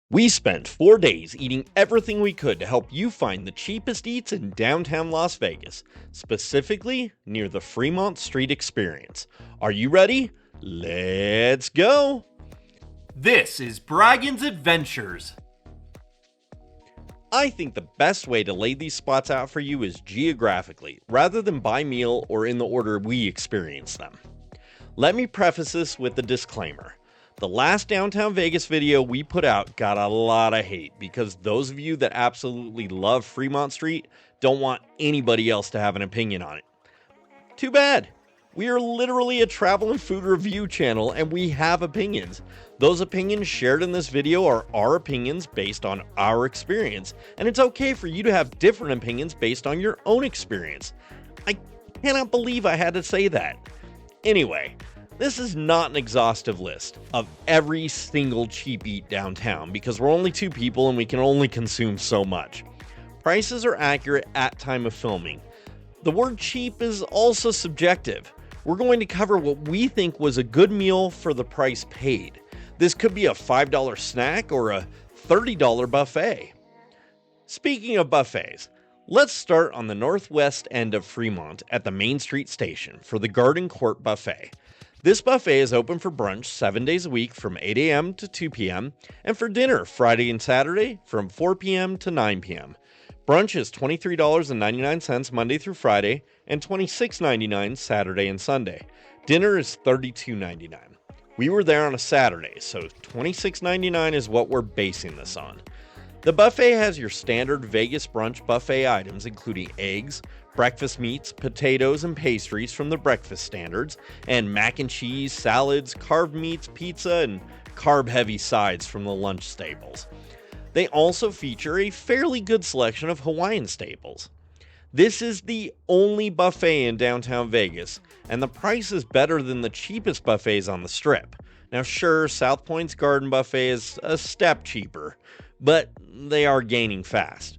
We spent 4 days eating everything we could to help you find the cheapest eats in downtown Las Vegas, specifically near the Fremont Street experience. Are you ready? Let's go! This is Braggins Adventures. I think the best way to lay these spots out for you is geographically, rather than by meal or in the order we experience them. Let me preface this with a disclaimer. The last downtown Vegas video we put out got a lot of hate because those of you that absolutely love Fremont Street don't want anybody else to have an opinion on it. Too bad. We are literally a travel and food review channel and we have opinions. Those opinions shared in this video are our opinions based on our experience, and it's okay for you to have different opinions based on your own experience. I cannot believe I had to say that. Anyway, this is not an exhaustive list of every single cheap eat downtown because we're only two people and we can only consume so much. Prices are accurate at time of filming. The word cheap is also subjective. We're going to cover what we think was a good meal for the price paid. This could be a $5 snack or a $30 buffet. Speaking of buffets, let's start on the northwest end of Fremont at the Main Street station for the Garden Court Buffet. This buffet is open for brunch 7 days a week from 8 a.m. to 2 p.m. and for dinner Friday and Saturday from 4 p.m. to 9 p.m. Brunch is $23.99 Monday through Friday and $26.99 Saturday and Sunday. Dinner is $32.99. We were there on a Saturday, so $26.99 is what we're basing this on. The buffet has your standard Vegas brunch buffet items including eggs, breakfast meats, potatoes, and pastries from the breakfast standards, and mac and cheese, salads, carved meats, pizza, and carb-heavy sides from the lunch staples. They also feature a fairly good selection of Hawaiian staples. This is the only buffet in downtown Vegas, and the price is better than the cheapest buffets on the Strip. Now sure, South Point's Garden Buffet is a step cheaper, but they are gaining fast.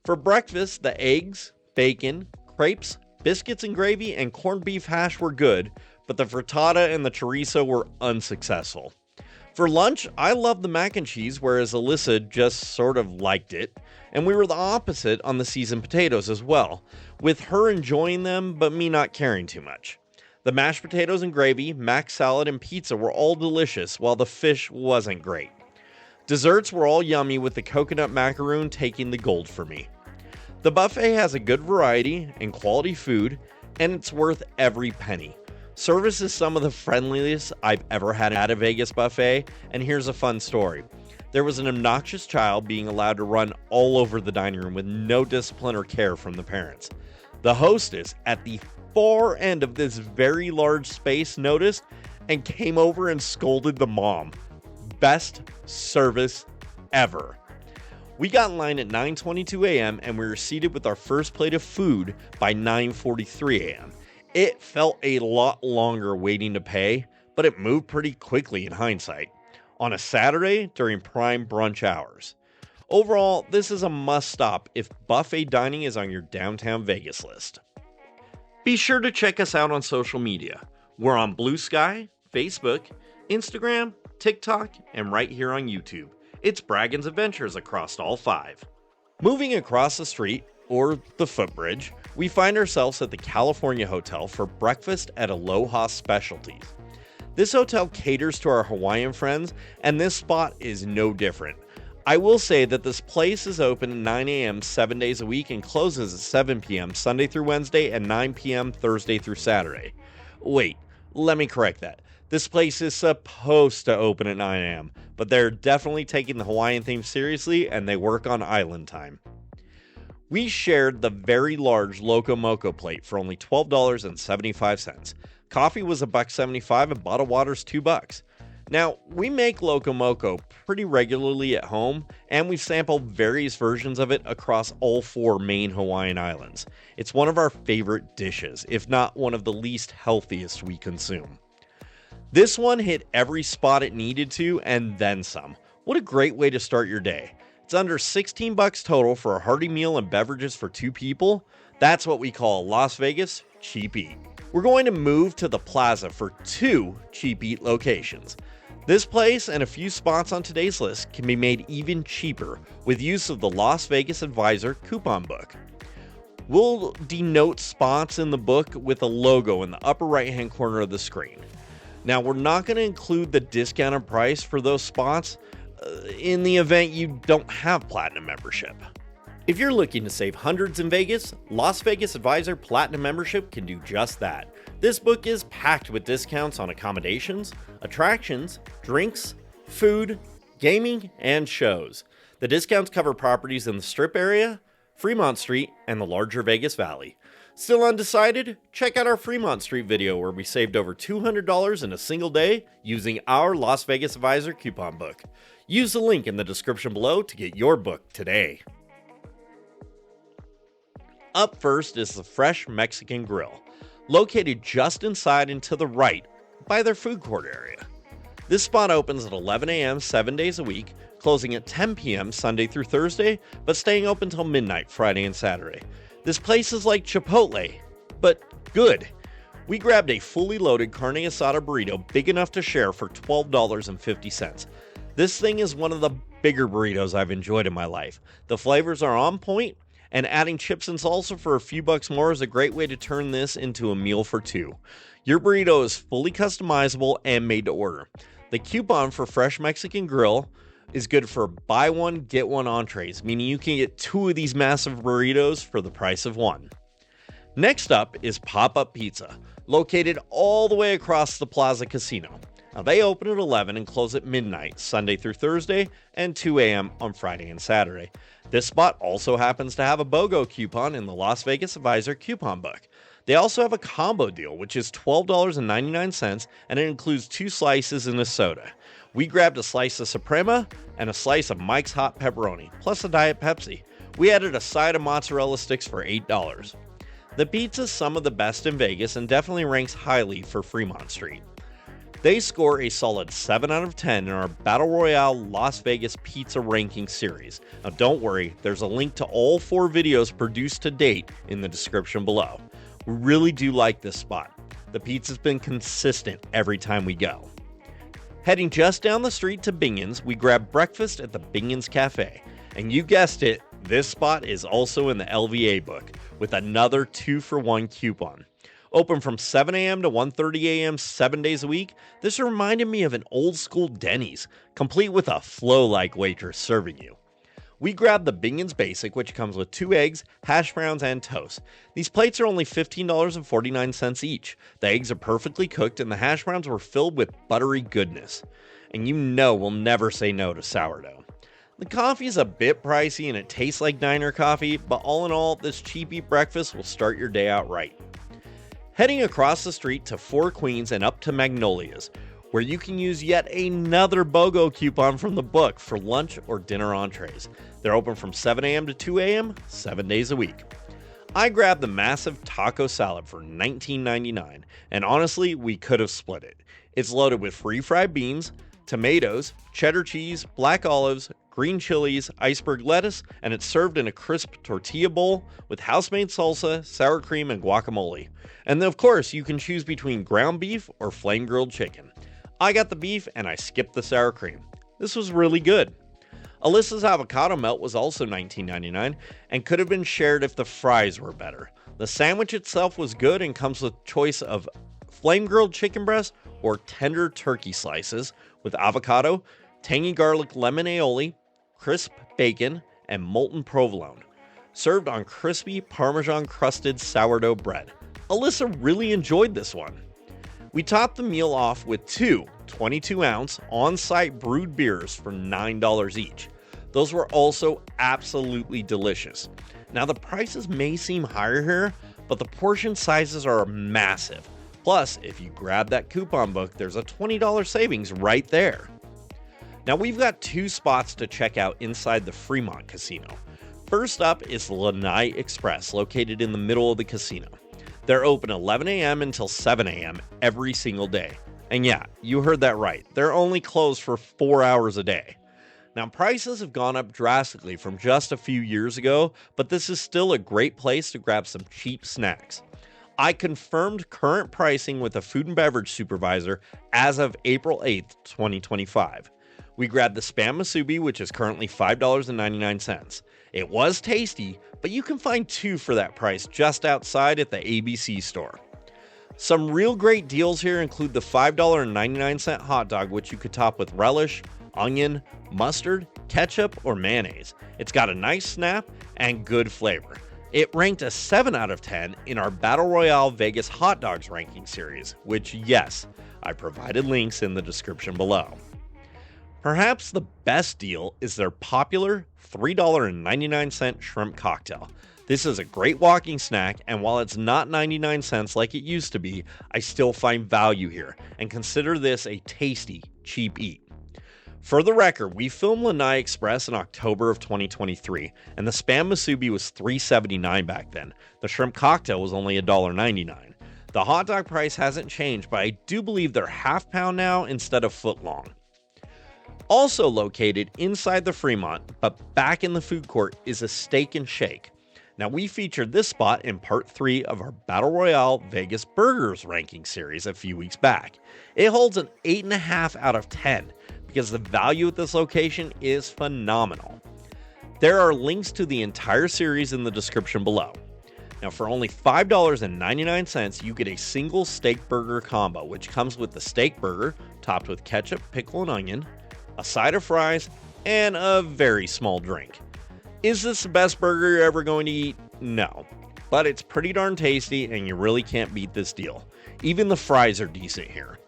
For breakfast, the eggs, bacon, crepes, biscuits and gravy, and corned beef hash were good, but the frittata and the chorizo were unsuccessful. For lunch, I loved the mac and cheese, whereas Alyssa just sort of liked it, and we were the opposite on the seasoned potatoes as well, with her enjoying them but me not caring too much. The mashed potatoes and gravy, mac salad, and pizza were all delicious, while the fish wasn't great. Desserts were all yummy, with the coconut macaroon taking the gold for me. The buffet has a good variety and quality food, and it's worth every penny. Service is some of the friendliest I've ever had at a Vegas buffet, and here's a fun story. There was an obnoxious child being allowed to run all over the dining room with no discipline or care from the parents. The hostess at the far end of this very large space noticed and came over and scolded the mom. Best service ever. We got in line at 9:22 a.m. and we were seated with our first plate of food by 9:43 a.m. It felt a lot longer waiting to pay, but it moved pretty quickly in hindsight. On a Saturday during prime brunch hours. Overall, this is a must stop if buffet dining is on your downtown Vegas list. Be sure to check us out on social media. We're on Blue Sky, Facebook, Instagram, TikTok, and right here on YouTube. It's Braggins Adventures across all 5. Moving across the street, or the footbridge, we find ourselves at the California Hotel for breakfast at Aloha Specialties. This hotel caters to our Hawaiian friends, and this spot is no different. I will say that this place is open at 9 a.m. 7 days a week and closes at 7 p.m. Sunday through Wednesday and 9 p.m. Thursday through Saturday. Wait, let me correct that. This place is supposed to open at 9 a.m., but they're definitely taking the Hawaiian theme seriously and they work on island time. We shared the very large Loco Moco plate for only $12.75. Coffee was $1.75 and bottled water's $2. Now, we make Loco Moco pretty regularly at home, and we've sampled various versions of it across all 4 main Hawaiian islands. It's one of our favorite dishes, if not one of the least healthiest we consume. This one hit every spot it needed to, and then some. What a great way to start your day. It's under $16 total for a hearty meal and beverages for 2 people. That's what we call Las Vegas cheap eat. We're going to move to the Plaza for 2 cheap eat locations. This place and a few spots on today's list can be made even cheaper with use of the Las Vegas Advisor coupon book. We'll denote spots in the book with a logo in the upper right hand corner of the screen. Now, we're not going to include the discounted price for those spots in the event you don't have Platinum membership. If you're looking to save hundreds in Vegas, Las Vegas Advisor Platinum membership can do just that. This book is packed with discounts on accommodations, attractions, drinks, food, gaming, and shows. The discounts cover properties in the Strip area, Fremont Street, and the larger Vegas Valley. Still undecided? Check out our Fremont Street video where we saved over $200 in a single day using our Las Vegas Advisor coupon book. Use the link in the description below to get your book today. Up first is the Fresh Mexican Grill, located just inside and to the right by their food court area. This spot opens at 11 a.m. 7 days a week, closing at 10 p.m. Sunday through Thursday, but staying open till midnight Friday and Saturday. This place is like Chipotle, but good. We grabbed a fully loaded Carne Asada burrito big enough to share for $12.50. This thing is one of the bigger burritos I've enjoyed in my life. The flavors are on point, and adding chips and salsa for a few bucks more is a great way to turn this into a meal for two. Your burrito is fully customizable and made to order. The coupon for Fresh Mexican Grill is good for buy one, get one entrees, meaning you can get two of these massive burritos for the price of one. Next up is Pop-Up Pizza, located all the way across the Plaza Casino. Now, they open at 11 and close at midnight, Sunday through Thursday, and 2 a.m. on Friday and Saturday. This spot also happens to have a BOGO coupon in the Las Vegas Advisor coupon book. They also have a combo deal, which is $12.99, and it includes 2 slices and a soda. We grabbed a slice of Suprema and a slice of Mike's Hot Pepperoni, plus a Diet Pepsi. We added a side of mozzarella sticks for $8. The pizza's some of the best in Vegas and definitely ranks highly for Fremont Street. They score a solid 7 out of 10 in our Battle Royale Las Vegas Pizza Ranking Series. Now don't worry, there's a link to all 4 videos produced to date in the description below. We really do like this spot. The pizza's been consistent every time we go. Heading just down the street to Binion's, we grab breakfast at the Binion's Cafe. And you guessed it, this spot is also in the LVA book, with another 2-for-1 coupon. Open from 7 a.m. to 1:30 a.m. 7 days a week, this reminded me of an old school Denny's, complete with a flow-like waitress serving you. We grabbed the Binion's Basic, which comes with 2 eggs, hash browns, and toast. These plates are only $15.49 each. The eggs are perfectly cooked, and the hash browns were filled with buttery goodness. And you know we'll never say no to sourdough. The coffee is a bit pricey and it tastes like diner coffee, but all in all, this cheapy breakfast will start your day out right. Heading across the street to Four Queens and up to Magnolia's, where you can use yet another BOGO coupon from the book for lunch or dinner entrees. They're open from 7 a.m. to 2 a.m. 7 days a week. I grabbed the massive taco salad for $19.99, and honestly, we could have split it. It's loaded with free fried beans, tomatoes, cheddar cheese, black olives, green chilies, iceberg lettuce, and it's served in a crisp tortilla bowl with house-made salsa, sour cream, and guacamole. And then, of course, you can choose between ground beef or flame-grilled chicken. I got the beef and I skipped the sour cream. This was really good. Alyssa's avocado melt was also $19.99 and could have been shared if the fries were better. The sandwich itself was good and comes with choice of flame-grilled chicken breast or tender turkey slices with avocado, tangy garlic lemon aioli, crisp bacon, and molten provolone, served on crispy Parmesan-crusted sourdough bread. Alyssa really enjoyed this one. We topped the meal off with 2 22-ounce on-site brewed beers for $9 each. Those were also absolutely delicious. Now the prices may seem higher here, but the portion sizes are massive. Plus, if you grab that coupon book, there's a $20 savings right there. Now we've got 2 spots to check out inside the Fremont Casino. First up is Lanai Express, located in the middle of the casino. They're open 11 a.m. until 7 a.m. every single day. And yeah, you heard that right. They're only closed for 4 hours a day. Now, prices have gone up drastically from just a few years ago, but this is still a great place to grab some cheap snacks. I confirmed current pricing with a food and beverage supervisor as of April 8th, 2025. We grabbed the Spam Musubi, which is currently $5.99. It was tasty, but you can find two for that price just outside at the ABC store. Some real great deals here include the $5.99 hot dog, which you could top with relish, onion, mustard, ketchup, or mayonnaise. It's got a nice snap and good flavor. It ranked a 7 out of 10 in our Battle Royale Vegas Hot Dogs ranking series, which, yes, I provided links in the description below. Perhaps the best deal is their popular $3.99 shrimp cocktail. This is a great walking snack, and while it's not 99 cents like it used to be, I still find value here and consider this a tasty, cheap eat. For the record, we filmed Lanai Express in October of 2023, and the Spam Musubi was $3.79 back then. The shrimp cocktail was only $1.99. The hot dog price hasn't changed, but I do believe they're half pound now instead of foot long. Also located inside the Fremont, but back in the food court, is a Steak and Shake. Now, we featured this spot in part 3 of our Battle Royale Vegas Burgers ranking series a few weeks back. It holds an 8.5 out of 10 because the value at this location is phenomenal. There are links to the entire series in the description below. Now, for only $5.99, you get a single steak burger combo, which comes with the steak burger topped with ketchup, pickle, and onion, a side of fries, and a very small drink. Is this the best burger you're ever going to eat? No. But it's pretty darn tasty, and you really can't beat this deal. Even the fries are decent here.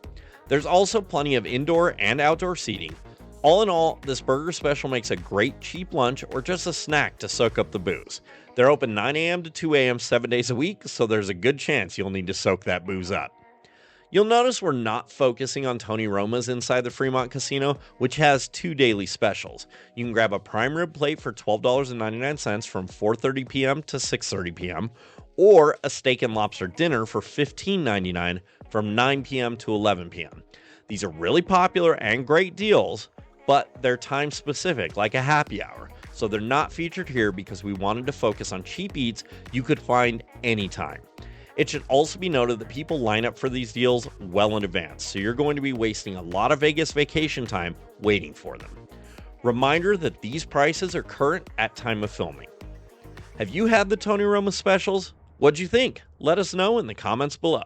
There's also plenty of indoor and outdoor seating. All in all, this burger special makes a great cheap lunch or just a snack to soak up the booze. They're open 9 a.m. to 2 a.m. 7 days a week, so there's a good chance you'll need to soak that booze up. You'll notice we're not focusing on Tony Roma's inside the Fremont Casino, which has 2 daily specials. You can grab a prime rib plate for $12.99 from 4:30 p.m. to 6:30 p.m., or a steak and lobster dinner for $15.99 from 9 p.m. to 11 p.m. These are really popular and great deals, but they're time specific, like a happy hour, so they're not featured here because we wanted to focus on cheap eats you could find anytime. It should also be noted that people line up for these deals well in advance, so you're going to be wasting a lot of Vegas vacation time waiting for them. Reminder that these prices are current at time of filming. Have you had the Tony Roma specials? What'd you think? Let us know in the comments below.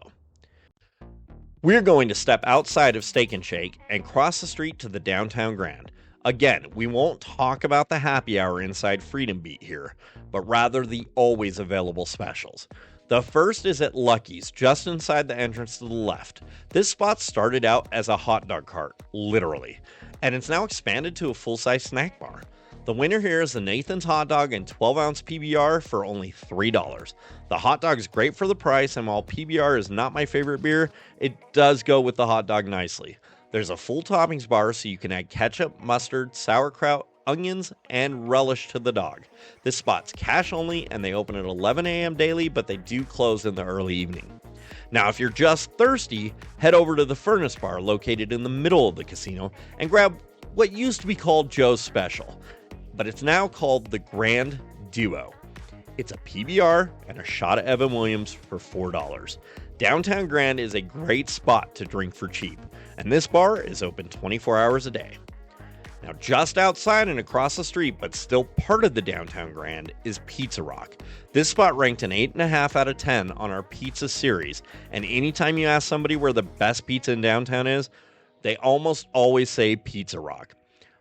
We're going to step outside of Steak and Shake and cross the street to the downtown Grand. Again, we won't talk about the happy hour inside Freedom Beat here, but rather the always available specials. The first is at Lucky's, just inside the entrance to the left. This spot started out as a hot dog cart, literally, and it's now expanded to a full-size snack bar. The winner here is the Nathan's hot dog and 12-ounce PBR for only $3. The hot dog is great for the price, and while PBR is not my favorite beer, it does go with the hot dog nicely. There's a full toppings bar so you can add ketchup, mustard, sauerkraut, onions, and relish to the dog. This spot's cash only, and they open at 11 a.m. daily, but they do close in the early evening. Now, if you're just thirsty, head over to the Furnace Bar located in the middle of the casino and grab what used to be called Joe's Special, but it's now called the Grand Duo. It's a PBR and a shot of Evan Williams for $4. Downtown Grand is a great spot to drink for cheap, and this bar is open 24 hours a day. Now, just outside and across the street, but still part of the Downtown Grand, is Pizza Rock. This spot ranked an 8.5 out of 10 on our pizza series, and anytime you ask somebody where the best pizza in downtown is, they almost always say Pizza Rock.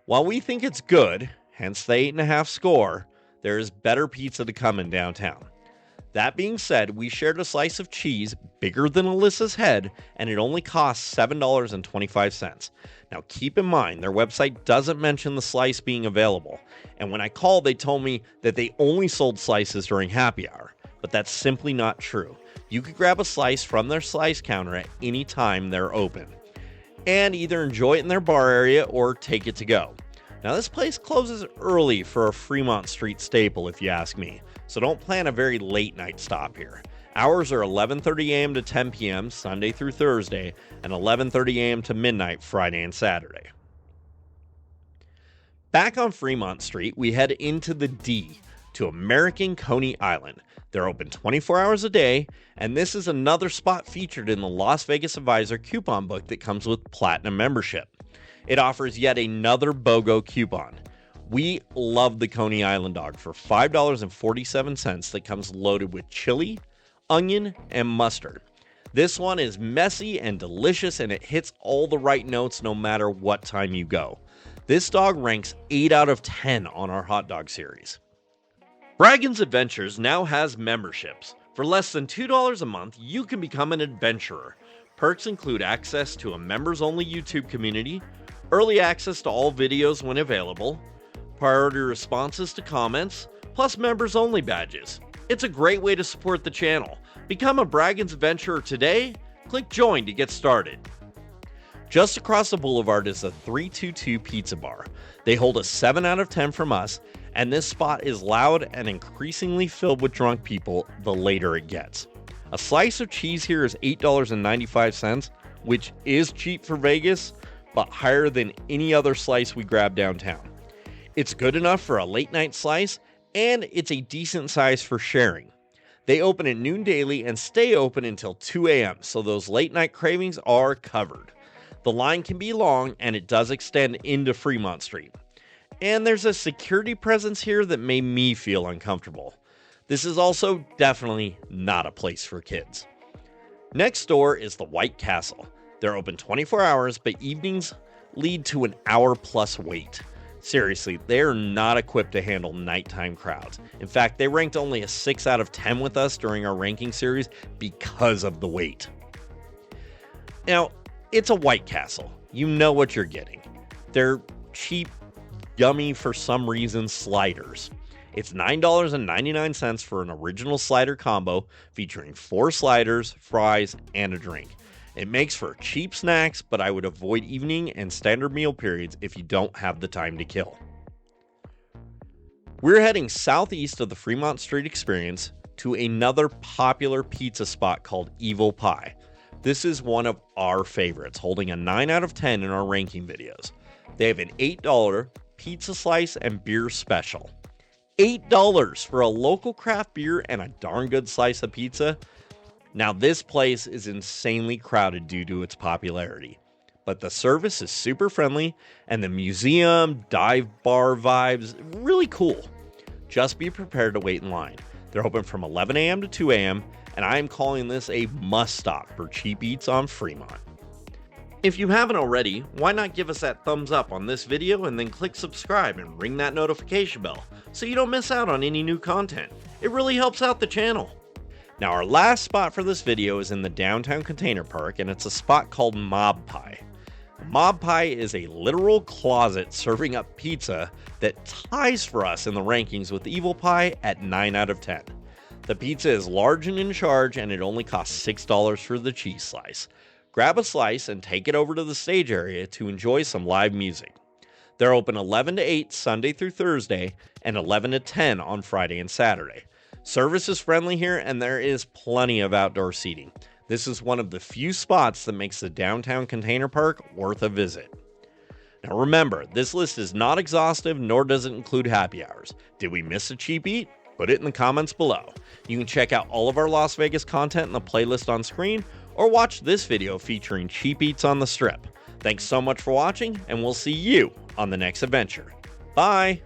While we think it's good, hence the 8.5 score, there is better pizza to come in downtown. That being said, we shared a slice of cheese bigger than Alyssa's head, and it only cost $7.25. Now keep in mind, their website doesn't mention the slice being available, and when I called, they told me that they only sold slices during happy hour, but that's simply not true. You could grab a slice from their slice counter at any time they're open, and either enjoy it in their bar area or take it to go. Now this place closes early for a Fremont Street staple if you ask me, so don't plan a very late night stop here. Hours are 11:30 a.m. to 10 p.m. Sunday through Thursday, and 11:30 a.m. to midnight Friday and Saturday. Back on Fremont Street, we head into the D, to American Coney Island. They're open 24 hours a day, and this is another spot featured in the Las Vegas Advisor coupon book that comes with Platinum membership. It offers yet another BOGO coupon. We love the Coney Island dog for $5.47 that comes loaded with chili, onion, and mustard. This one is messy and delicious, and it hits all the right notes no matter what time you go. This dog ranks 8 out of 10 on our hot dog series. Braggins Adventures now has memberships. For less than $2 a month, you can become an adventurer. Perks include access to a members-only YouTube community, early access to all videos when available, priority responses to comments, plus members-only badges. It's a great way to support the channel. Become a Braggins Adventurer today. Click Join to get started. Just across the boulevard is the 322 Pizza Bar. They hold a 7 out of 10 from us, and this spot is loud and increasingly filled with drunk people the later it gets. A slice of cheese here is $8.95, which is cheap for Vegas, but higher than any other slice we grab downtown. It's good enough for a late night slice, and it's a decent size for sharing. They open at noon daily and stay open until 2 a.m., so those late night cravings are covered. The line can be long, and it does extend into Fremont Street. And there's a security presence here that made me feel uncomfortable. This is also definitely not a place for kids. Next door is the White Castle. They're open 24 hours, but evenings lead to an hour-plus wait. Seriously, they're not equipped to handle nighttime crowds. In fact, they ranked only a 6 out of 10 with us during our ranking series because of the wait. Now, it's a White Castle. You know what you're getting. They're cheap, yummy for some reason sliders. It's $9.99 for an original slider combo featuring 4 sliders, fries, and a drink. It makes for cheap snacks, but I would avoid evening and standard meal periods if you don't have the time to kill. We're heading southeast of the Fremont Street Experience to another popular pizza spot called Evil Pie. This is one of our favorites, holding a 9 out of 10 in our ranking videos. They have an $8 pizza slice and beer special. $8 for a local craft beer and a darn good slice of pizza. Now this place is insanely crowded due to its popularity, but the service is super friendly and the museum, dive bar vibes, really cool. Just be prepared to wait in line. They're open from 11 a.m. to 2 a.m. and I am calling this a must stop for cheap eats on Fremont. If you haven't already, why not give us that thumbs up on this video and then click subscribe and ring that notification bell so you don't miss out on any new content. It really helps out the channel. Now our last spot for this video is in the downtown container park, and it's a spot called Mob Pie. Mob Pie is a literal closet serving up pizza that ties for us in the rankings with Evil Pie at 9 out of 10. The pizza is large and in charge, and it only costs $6 for the cheese slice. Grab a slice and take it over to the stage area to enjoy some live music. They're open 11 to 8 Sunday through Thursday and 11 to 10 on Friday and Saturday. Service is friendly here, and there is plenty of outdoor seating. This is one of the few spots that makes the downtown container park worth a visit. Now remember, this list is not exhaustive, nor does it include happy hours. Did we miss a cheap eat? Put it in the comments below. You can check out all of our Las Vegas content in the playlist on screen, or watch this video featuring cheap eats on the strip. Thanks so much for watching, and we'll see you on the next adventure. Bye!